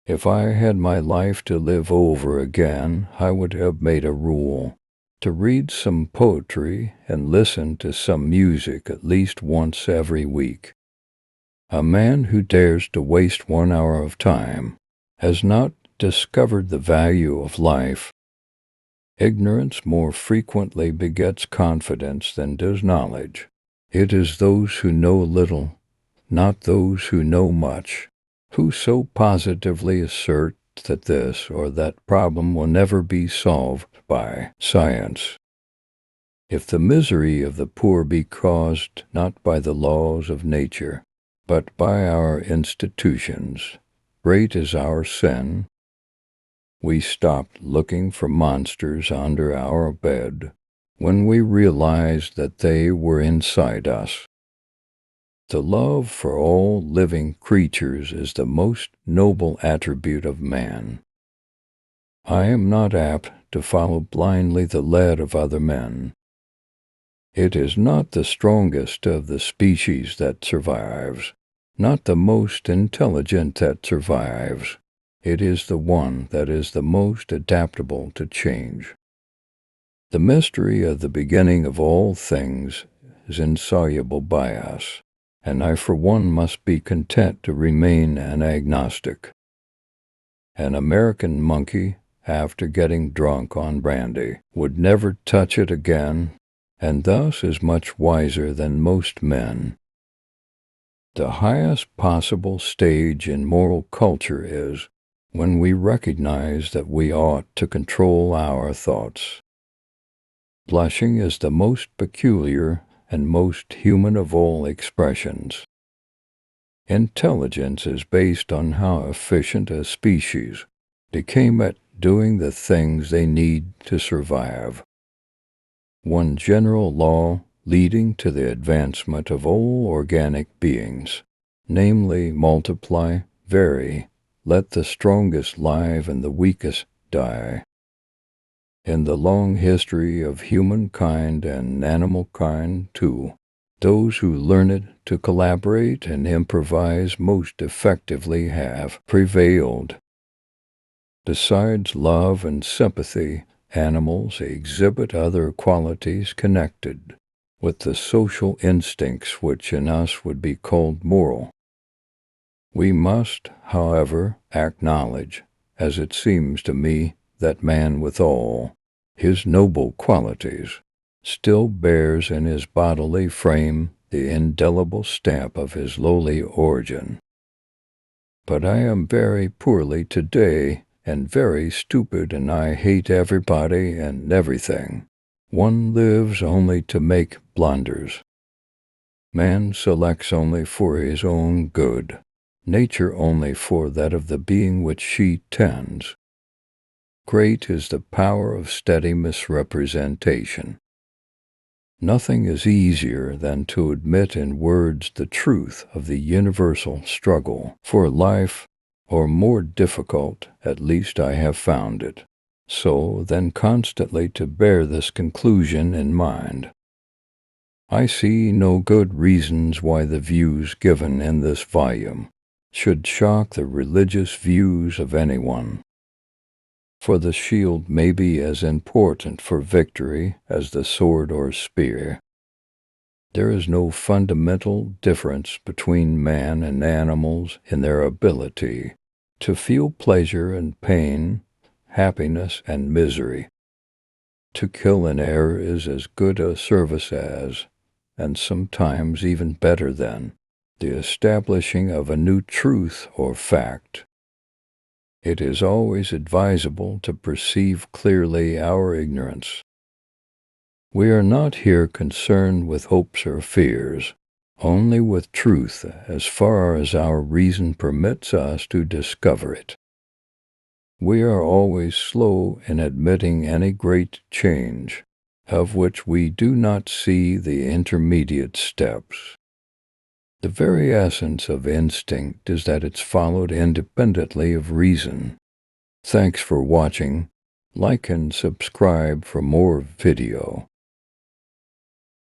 If I had my life to live over again, I would have made a rule to read some poetry and listen to some music at least once every week. A man who dares to waste 1 hour of time has not discovered the value of life. Ignorance more frequently begets confidence than does knowledge. It is those who know little, not those who know much, who so positively assert that this or that problem will never be solved by science. If the misery of the poor be caused not by the laws of nature, but by our institutions, great is our sin. We stopped looking for monsters under our bed when we realized that they were inside us. The love for all living creatures is the most noble attribute of man. I am not apt to follow blindly the lead of other men. It is not the strongest of the species that survives, not the most intelligent that survives. It is the one that is the most adaptable to change. The mystery of the beginning of all things is insoluble by us, and I for one must be content to remain an agnostic. An American monkey, after getting drunk on brandy, would never touch it again, and thus is much wiser than most men. The highest possible stage in moral culture is when we recognize that we ought to control our thoughts. Blushing is the most peculiar and most human of all expressions. Intelligence is based on how efficient a species became at doing the things they need to survive. One general law leading to the advancement of all organic beings, namely multiply, vary, let the strongest live and the weakest die. In the long history of humankind and animal kind, too, those who learned to collaborate and improvise most effectively have prevailed. Besides love and sympathy, animals exhibit other qualities connected with the social instincts which in us would be called moral. We must, however, acknowledge, as it seems to me, that man with all his noble qualities still bears in his bodily frame the indelible stamp of his lowly origin. But I am very poorly today, and very stupid, and I hate everybody and everything. One lives only to make blunders. Man selects only for his own good, nature only for that of the being which she tends. Great is the power of steady misrepresentation. Nothing is easier than to admit in words the truth of the universal struggle for life, or more difficult, at least I have found it, so than constantly to bear this conclusion in mind. I see no good reasons why the views given in this volume should shock the religious views of anyone. For the shield may be as important for victory as the sword or spear. There is no fundamental difference between man and animals in their ability to feel pleasure and pain, happiness and misery. To kill an error is as good a service as, and sometimes even better than, the establishing of a new truth or fact. It is always advisable to perceive clearly our ignorance. We are not here concerned with hopes or fears, only with truth as far as our reason permits us to discover it. We are always slow in admitting any great change, of which we do not see the intermediate steps. The very essence of instinct is that it's followed independently of reason. Thanks for watching. Like and subscribe for more video.